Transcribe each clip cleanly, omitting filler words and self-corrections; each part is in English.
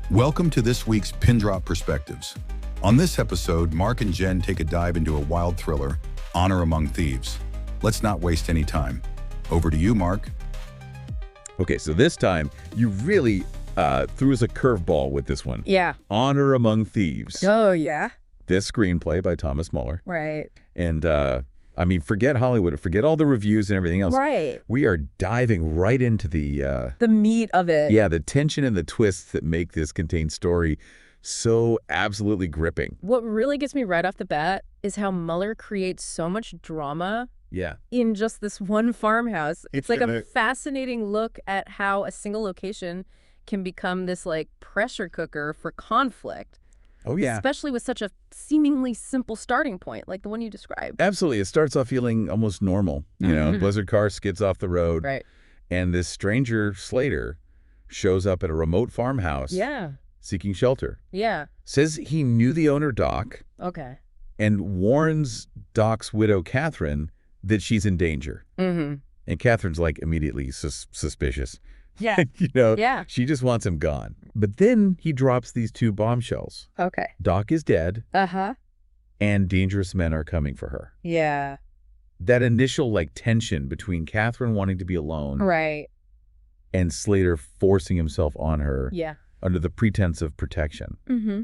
Welcome to this week's Pindrop Perspectives. On this episode, Mark and Jen take a dive into a wild thriller, Honor Among Thieves. Let's not waste any time. Over to you, Mark. Okay, so this time, you really threw us a curveball with this one. Yeah. Honor Among Thieves. Oh, yeah. This screenplay by Thomas Muller. Right. And, I mean, forget Hollywood, forget all the reviews and everything else. Right. We are diving right into the meat of it. Yeah, the tension and the twists that make this contained story so absolutely gripping. What really gets me right off the bat is how Muller creates so much drama in just this one farmhouse. It's like a fascinating look at how a single location can become this like pressure cooker for conflict. Oh, yeah. Especially with such a seemingly simple starting point, like the one you described. Absolutely. It starts off feeling almost normal. You know, Blizzard car skids off the road. Right. And this stranger, Slater, shows up at a remote farmhouse. Yeah. Seeking shelter. Yeah. Says he knew the owner, Doc. Okay. And warns Doc's widow, Catherine, that she's in danger. And Catherine's like immediately suspicious. Yeah. You know, Yeah. She just wants him gone. But then he drops these two bombshells. Okay. Doc is dead. Uh-huh. And dangerous men are coming for her. Yeah. That initial like tension between Catherine wanting to be alone. Right. And Slater forcing himself on her. Yeah. Under the pretense of protection.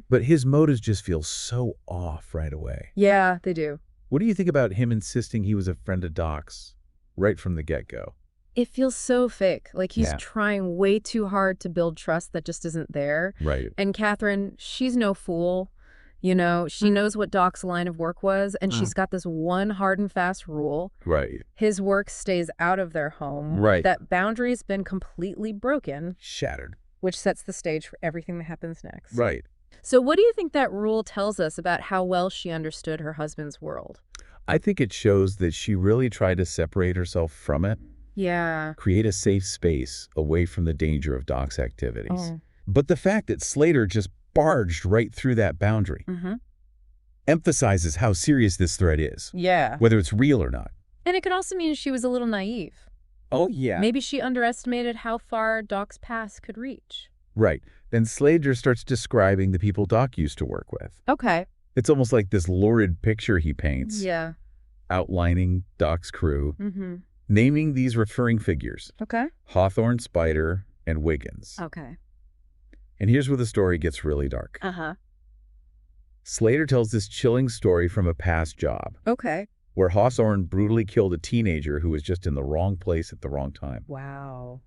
But his motives just feel so off right away. Yeah, they do. What do you think about him insisting he was a friend of Doc's right from the get-go? It feels so fake. Like he's Yeah. trying way too hard to build trust that just isn't there. Right. And Catherine, she's no fool. You know, she knows what Doc's line of work was, and she's got this one hard and fast rule. Right. His work stays out of their home. Right. That boundary's been completely broken, Shattered. which sets the stage for everything that happens next. Right. So what do you think that rule tells us about how well she understood her husband's world? I think it shows that she really tried to separate herself from it. Yeah. Create a safe space away from the danger of Doc's activities. Oh. But the fact that Slater just barged right through that boundary emphasizes how serious this threat is, Yeah. whether it's real or not. And it could also mean she was a little naive. Oh, yeah. Maybe she underestimated how far Doc's past could reach. Right. Then Slater starts describing the people Doc used to work with. Okay. It's almost like this lurid picture he paints, Yeah. outlining Doc's crew, naming these referring figures, Okay. Hawthorne, Spider, and Wiggins. Okay. And here's where the story gets really dark. Uh-huh. Slater tells this chilling story from a past job, Okay. where Hawthorne brutally killed a teenager who was just in the wrong place at the wrong time. Wow.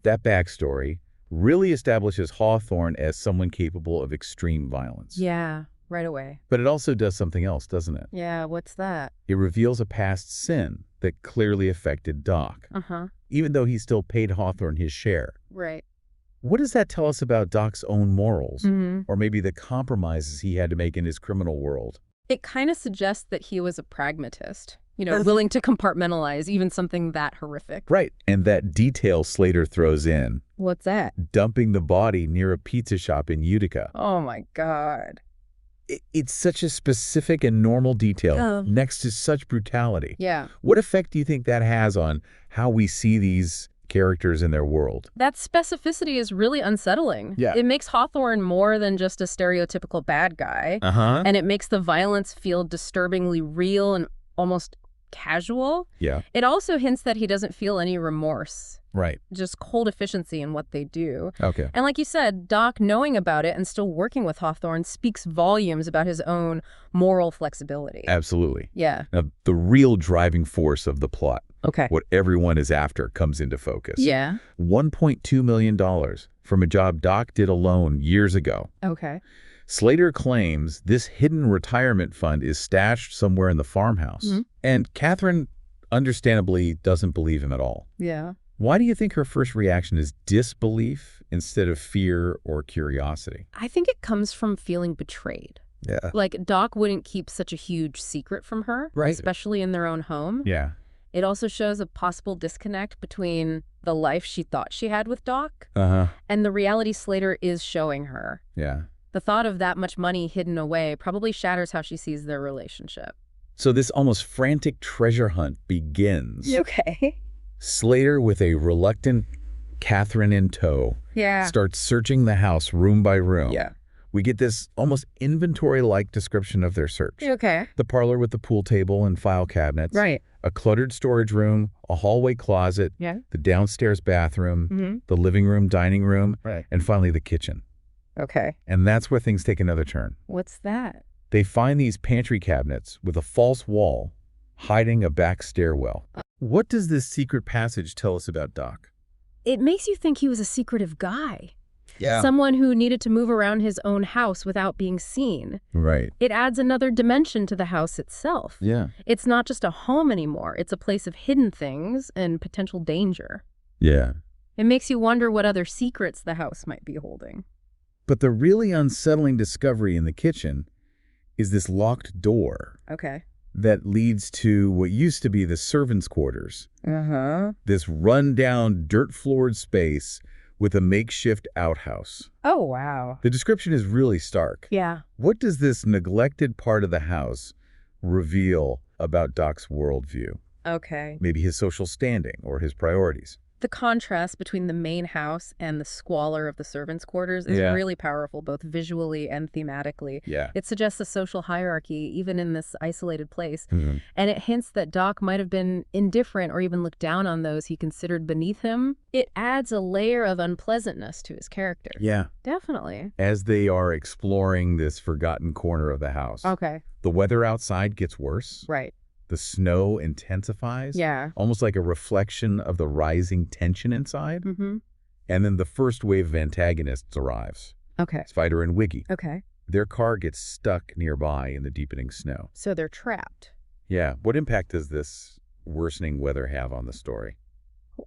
That backstory really establishes Hawthorne as someone capable of extreme violence. Yeah, right away. But it also does something else, doesn't it? Yeah, what's that? It reveals a past sin that clearly affected Doc, Uh-huh. even though he still paid Hawthorne his share. Right. What does that tell us about Doc's own morals, Mm-hmm. or maybe the compromises he had to make in his criminal world? It kind of suggests that he was a pragmatist, you know, willing to compartmentalize even something that horrific. Right. And that detail Slater throws in, What's that? dumping the body near a pizza shop in Utica. Oh, my God. It's such a specific and normal detail next to such brutality. Yeah. What effect do you think that has on how we see these characters in their world? That specificity is really unsettling. Yeah. It makes Hawthorne more than just a stereotypical bad guy. Uh-huh. And it makes the violence feel disturbingly real and almost casual. Yeah. It also hints that he doesn't feel any remorse, Right. just cold efficiency in what they do. Okay. And like you said, Doc knowing about it and still working with Hawthorne speaks volumes about his own moral flexibility. Absolutely. Yeah. Now, the real driving force of the plot, Okay. what everyone is after, comes into focus. Yeah. $1.2 million from a job Doc did alone years ago. Okay. Slater claims this hidden retirement fund is stashed somewhere in the farmhouse. And Catherine, understandably, doesn't believe him at all. Yeah. Why do you think her first reaction is disbelief instead of fear or curiosity? I think it comes from feeling betrayed. Yeah. Like, Doc wouldn't keep such a huge secret from her, Right. especially in their own home. Yeah. It also shows a possible disconnect between the life she thought she had with Doc and the reality Slater is showing her. Yeah. The thought of that much money hidden away probably shatters how she sees their relationship. So this almost frantic treasure hunt begins. Okay. Slater, with a reluctant Catherine in tow, starts searching the house room by room. Yeah. We get this almost inventory-like description of their search. Okay. The parlor with the pool table and file cabinets. Right. A cluttered storage room, a hallway closet, the downstairs bathroom, the living room, dining room, and finally the kitchen. Okay. And that's where things take another turn. What's that? They find these pantry cabinets with a false wall hiding a back stairwell. What does this secret passage tell us about Doc? It makes you think he was a secretive guy. Yeah. Someone who needed to move around his own house without being seen. Right. It adds another dimension to the house itself. Yeah. It's not just a home anymore. It's a place of hidden things and potential danger. Yeah. It makes you wonder what other secrets the house might be holding. But the really unsettling discovery in the kitchen is this locked door. Okay. That leads to what used to be the servants' quarters. This run-down, dirt-floored space with a makeshift outhouse. Oh, wow. The description is really stark. Yeah. What does this neglected part of the house reveal about Doc's worldview? Okay. Maybe his social standing or his priorities. The contrast between the main house and the squalor of the servants' quarters is really powerful, both visually and thematically. Yeah. It suggests a social hierarchy, even in this isolated place. And it hints that Doc might have been indifferent or even looked down on those he considered beneath him. It adds a layer of unpleasantness to his character. Yeah. Definitely. As they are exploring this forgotten corner of the house. Okay. The weather outside gets worse. Right. The snow intensifies. Yeah. Almost like a reflection of the rising tension inside. And then the first wave of antagonists arrives. Okay. Spider and Wiggy. Okay. Their car gets stuck nearby in the deepening snow. So they're trapped. Yeah. What impact does this worsening weather have on the story?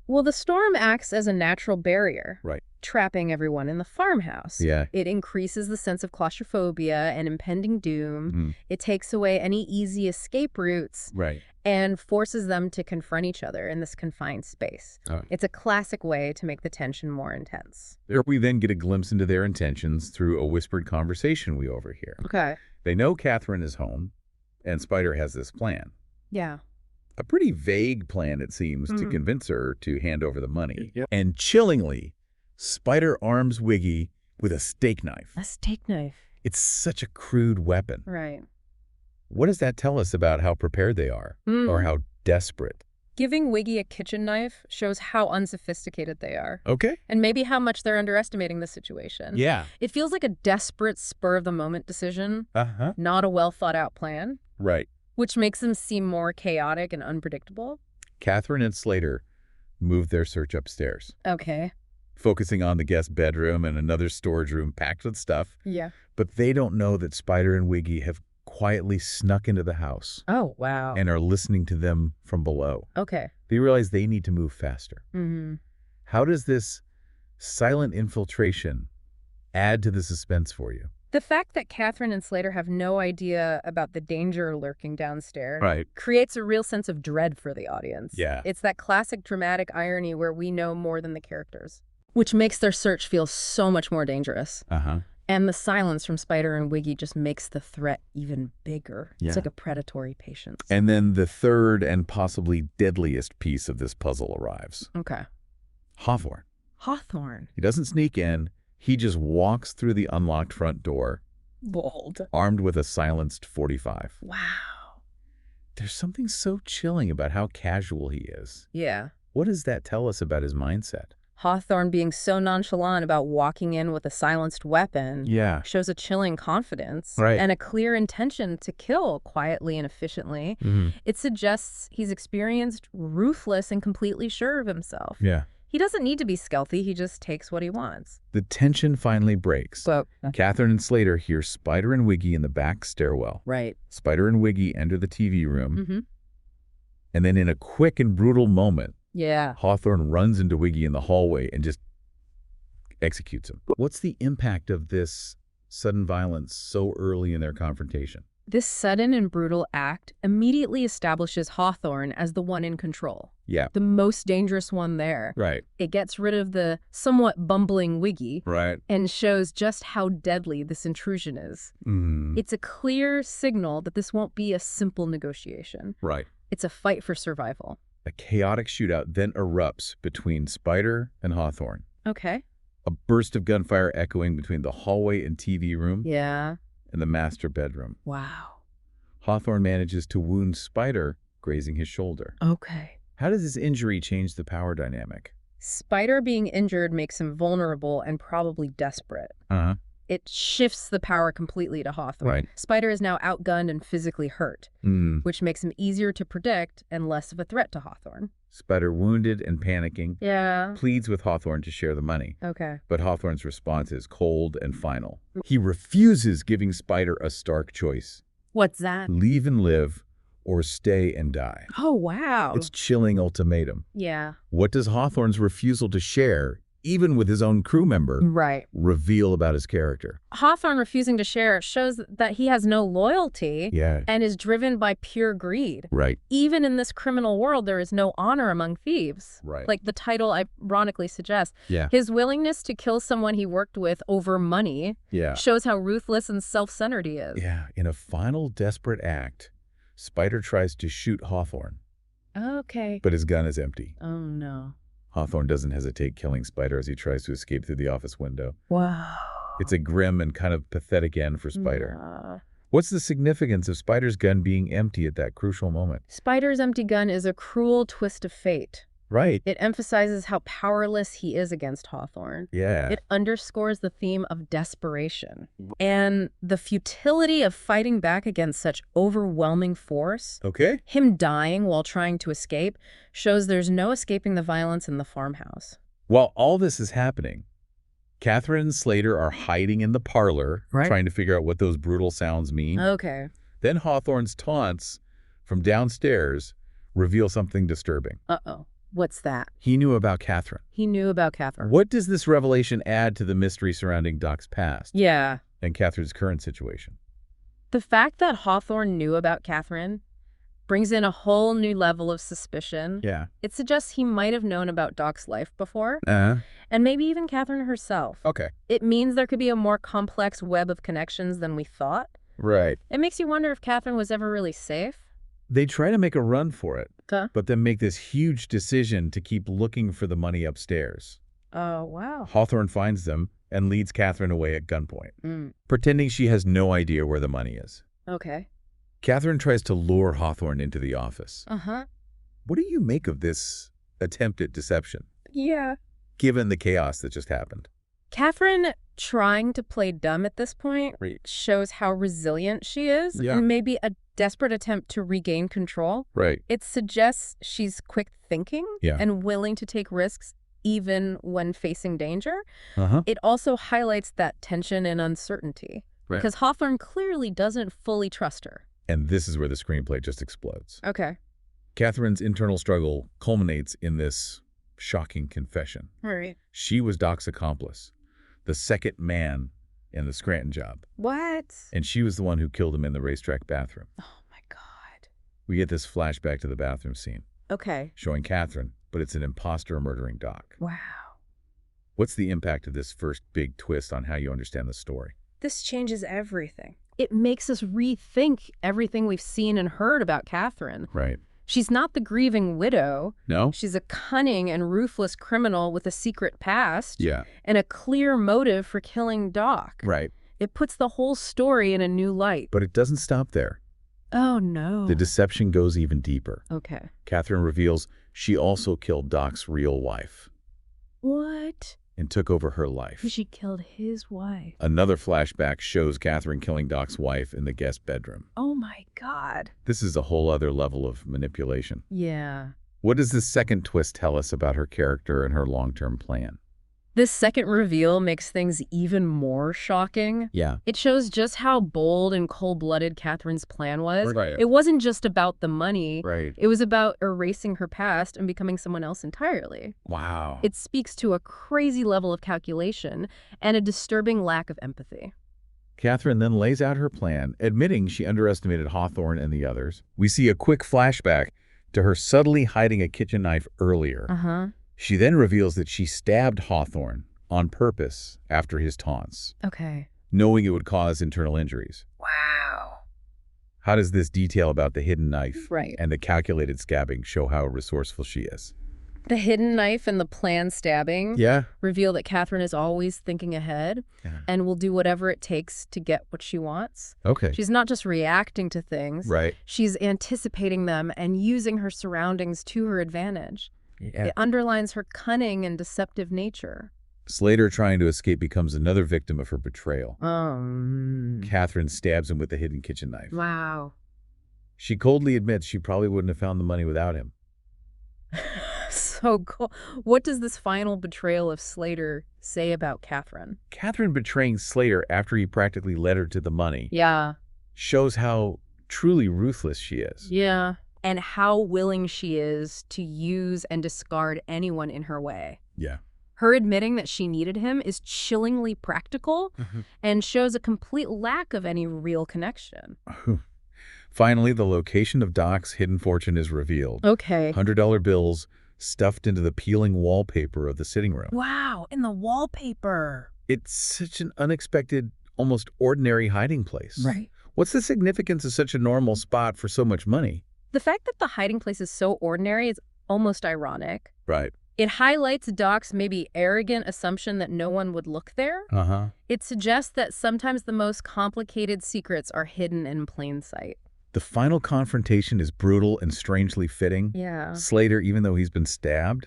Well, the storm acts as a natural barrier. Right. Trapping everyone in the farmhouse. Yeah. It increases the sense of claustrophobia and impending doom. It takes away any easy escape routes. Right. And forces them to confront each other in this confined space. It's a classic way to make the tension more intense. There we then get a glimpse into their intentions through a whispered conversation we overhear. Okay. They know Catherine is home, and Spider has this plan. Yeah. A pretty vague plan, it seems, to convince her to hand over the money. And chillingly, Spider arms Wiggy with a steak knife. A steak knife. It's such a crude weapon. Right. What does that tell us about how prepared they are, or how desperate? Giving Wiggy a kitchen knife shows how unsophisticated they are. Okay. And maybe how much they're underestimating the situation. Yeah. It feels like a desperate, spur-of-the-moment decision, not a well-thought-out plan. Right. Which makes them seem more chaotic and unpredictable. Catherine and Slater move their search upstairs. Okay. Focusing on the guest bedroom and another storage room packed with stuff. Yeah. But they don't know that Spider and Wiggy have quietly snuck into the house. Oh, wow. And are listening to them from below. Okay. They realize they need to move faster. How does this silent infiltration add to the suspense for you? The fact that Catherine and Slater have no idea about the danger lurking downstairs creates a real sense of dread for the audience. Yeah. It's that classic dramatic irony where we know more than the characters, which makes their search feel so much more dangerous. And the silence from Spider and Wiggy just makes the threat even bigger. It's like a predatory patience. And then the third and possibly deadliest piece of this puzzle arrives. Okay. Hawthorne. Hawthorne. He doesn't sneak in. He just walks through the unlocked front door. Bold. Armed with a silenced .45. Wow. There's something so chilling about how casual he is. Yeah. What does that tell us about his mindset? Hawthorne being so nonchalant about walking in with a silenced weapon shows a chilling confidence and a clear intention to kill quietly and efficiently. It suggests he's experienced, ruthless, and completely sure of himself. Yeah. He doesn't need to be stealthy. He just takes what he wants. The tension finally breaks. Catherine and Slater hear Spider and Wiggy in the back stairwell. Right. Spider and Wiggy enter the TV room. And then in a quick and brutal moment, Hawthorne runs into Wiggy in the hallway and just executes him. What's the impact of this sudden violence so early in their confrontation? This sudden and brutal act immediately establishes Hawthorne as the one in control. Yeah. The most dangerous one there. Right. It gets rid of the somewhat bumbling Wiggy. Right. And shows just how deadly this intrusion is. It's a clear signal that this won't be a simple negotiation. Right. It's a fight for survival. A chaotic shootout then erupts between Spider and Hawthorne. Okay. A burst of gunfire echoing between the hallway and TV room. Yeah. And the master bedroom. Wow. Hawthorne manages to wound Spider, grazing his shoulder. Okay. How does this injury change the power dynamic? Spider being injured makes him vulnerable and probably desperate. Uh-huh. It shifts the power completely to Hawthorne. Right. Spider is now outgunned and physically hurt, which makes him easier to predict and less of a threat to Hawthorne. Spider, wounded and panicking, pleads with Hawthorne to share the money. Okay. But Hawthorne's response is cold and final. He refuses, giving Spider a stark choice. What's that? Leave and live, or stay and die. Oh, wow. It's chilling ultimatum. Yeah. What does Hawthorne's refusal to share, even with his own crew member, reveal about his character? Hawthorne refusing to share shows that he has no loyalty and is driven by pure greed. Right. Even in this criminal world, there is no honor among thieves. Right. Like the title ironically suggests. Yeah. His willingness to kill someone he worked with over money shows how ruthless and self-centered he is. Yeah. In a final desperate act, Spider tries to shoot Hawthorne. Okay. But his gun is empty. Oh, no. Hawthorne doesn't hesitate killing Spider as he tries to escape through the office window. Wow. It's a grim and kind of pathetic end for Spider. What's the significance of Spider's gun being empty at that crucial moment? Spider's empty gun is a cruel twist of fate. Right. It emphasizes how powerless he is against Hawthorne. Yeah. It underscores the theme of desperation and the futility of fighting back against such overwhelming force. Okay. Him dying while trying to escape shows there's no escaping the violence in the farmhouse. While all this is happening, Catherine and Slater are hiding in the parlor, trying to figure out what those brutal sounds mean. Okay. Then Hawthorne's taunts from downstairs reveal something disturbing. Uh-oh. What's that? He knew about Catherine. He knew about Catherine. What does this revelation add to the mystery surrounding Doc's past? Yeah. And Catherine's current situation? The fact that Hawthorne knew about Catherine brings in a whole new level of suspicion. Yeah. It suggests he might have known about Doc's life before. Uh-huh. And maybe even Catherine herself. Okay. It means there could be a more complex web of connections than we thought. Right. It makes you wonder if Catherine was ever really safe. They try to make a run for it, but then make this huge decision to keep looking for the money upstairs. Oh, wow. Hawthorne finds them and leads Catherine away at gunpoint, pretending she has no idea where the money is. Okay. Catherine tries to lure Hawthorne into the office. Uh-huh. What do you make of this attempt at deception? Yeah. Given the chaos that just happened. Catherine trying to play dumb at this point shows how resilient she is and maybe a desperate attempt to regain control. Right. It suggests she's quick thinking and willing to take risks even when facing danger. It also highlights that tension and uncertainty because Hawthorne clearly doesn't fully trust her. And this is where the screenplay just explodes. Okay. Catherine's internal struggle culminates in this shocking confession. Right. She was Doc's accomplice, the second man in the Scranton job. What? And she was the one who killed him in the racetrack bathroom. Oh, my God. We get this flashback to the bathroom scene. Okay. Showing Catherine, but it's an imposter murdering Doc. Wow. What's the impact of this first big twist on how you understand the story? This changes everything. It makes us rethink everything we've seen and heard about Catherine. Right. She's not the grieving widow. No? She's a cunning and ruthless criminal with a secret past. Yeah. And a clear motive for killing Doc. Right. It puts the whole story in a new light. But it doesn't stop there. Oh, no. The deception goes even deeper. Okay. Catherine reveals she also killed Doc's real wife. What? And took over her life. She killed his wife. Another flashback shows Catherine killing Doc's wife in the guest bedroom. Oh, my God. This is a whole other level of manipulation. Yeah. What does this second twist tell us about her character and her long-term plan? This second reveal makes things even more shocking. Yeah. It shows just how bold and cold-blooded Catherine's plan was. Right. It wasn't just about the money. Right. It was about erasing her past and becoming someone else entirely. Wow. It speaks to a crazy level of calculation and a disturbing lack of empathy. Catherine then lays out her plan, admitting she underestimated Hawthorne and the others. We see a quick flashback to her subtly hiding a kitchen knife earlier. She then reveals that she stabbed Hawthorne on purpose after his taunts. Okay. Knowing it would cause internal injuries. Wow. How does this detail about the hidden knife and the calculated stabbing show how resourceful she is? The hidden knife and the planned stabbing reveal that Catherine is always thinking ahead and will do whatever it takes to get what she wants. Okay. She's not just reacting to things. She's anticipating them and using her surroundings to her advantage. It underlines her cunning and deceptive nature. Slater trying to escape becomes another victim of her betrayal. Catherine stabs him with the hidden kitchen knife. Wow. She coldly admits she probably wouldn't have found the money without him. So cool. What does this final betrayal of Slater say about Catherine? Catherine betraying Slater after he practically led her to the money shows how truly ruthless she is. And how willing she is to use and discard anyone in her way. Her admitting that she needed him is chillingly practical and shows a complete lack of any real connection. Finally, the location of Doc's hidden fortune is revealed. $100 bills stuffed into the peeling wallpaper of the sitting room. Wow, in the wallpaper. It's such an unexpected, almost ordinary hiding place. What's the significance of such a normal spot for so much money? The fact that the hiding place is so ordinary is almost ironic. Right. It highlights Doc's maybe arrogant assumption that no one would look there. It suggests that sometimes the most complicated secrets are hidden in plain sight. The final confrontation is brutal and strangely fitting. Slater, even though he's been stabbed,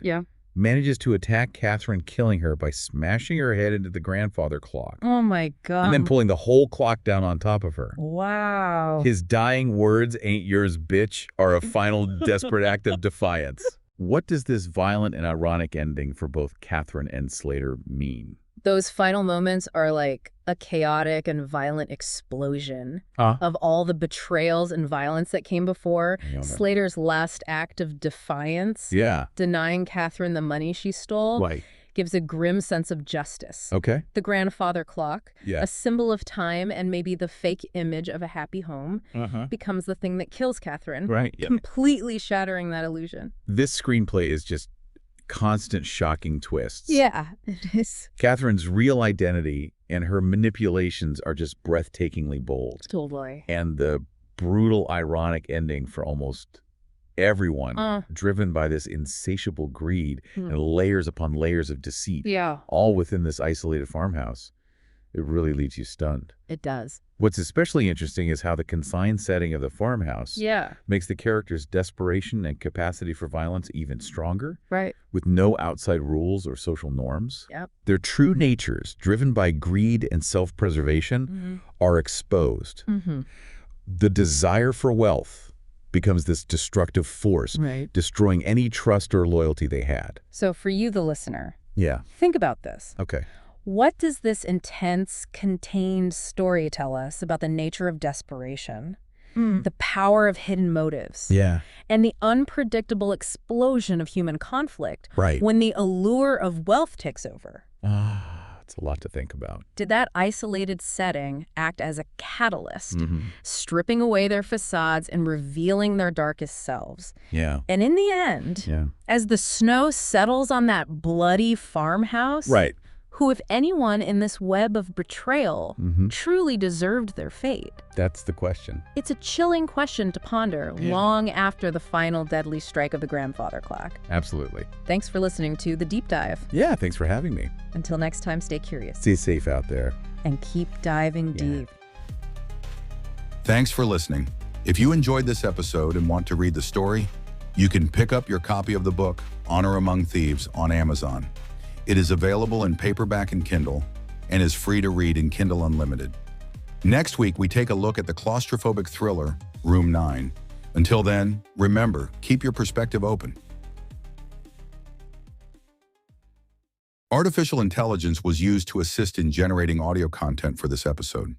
manages to attack Catherine, killing her by smashing her head into the grandfather clock. Oh my God. And then pulling the whole clock down on top of her. Wow. His dying words, "Ain't yours, bitch," are a final desperate act of defiance. What does this violent and ironic ending for both Catherine and Slater mean? Those final moments are like a chaotic and violent explosion of all the betrayals and violence that came before. Slater's last act of defiance, denying Catherine the money she stole, gives a grim sense of justice. The grandfather clock, a symbol of time and maybe the fake image of a happy home, becomes the thing that kills Catherine, completely shattering that illusion. This screenplay is just constant shocking twists. It is. Catherine's real identity and her manipulations are just breathtakingly bold. Totally. And the brutal, ironic ending for almost everyone, driven by this insatiable greed and layers upon layers of deceit, all within this isolated farmhouse. It really leaves you stunned. It does. What's especially interesting is how the confined setting of the farmhouse makes the character's desperation and capacity for violence even stronger, with no outside rules or social norms. Their true natures, driven by greed and self-preservation, are exposed. The desire for wealth becomes this destructive force, destroying any trust or loyalty they had. So for you, the listener, think about this. What does this intense, contained story tell us about the nature of desperation, the power of hidden motives, and the unpredictable explosion of human conflict when the allure of wealth takes over? It's a lot to think about. Did that isolated setting act as a catalyst, stripping away their facades and revealing their darkest selves? And in the end, as the snow settles on that bloody farmhouse, who, if anyone in this web of betrayal, truly deserved their fate? That's the question. It's a chilling question to ponder long after the final deadly strike of the grandfather clock. Absolutely. Thanks for listening to The Deep Dive. Thanks for having me. Until next time, stay curious. Stay safe out there. And keep diving deep. Thanks for listening. If you enjoyed this episode and want to read the story, you can pick up your copy of the book, Honor Among Thieves, on Amazon. It is available in paperback and Kindle, and is free to read in Kindle Unlimited. Next week, we take a look at the claustrophobic thriller, Room 9. Until then, remember, keep your perspective open. Artificial intelligence was used to assist in generating audio content for this episode.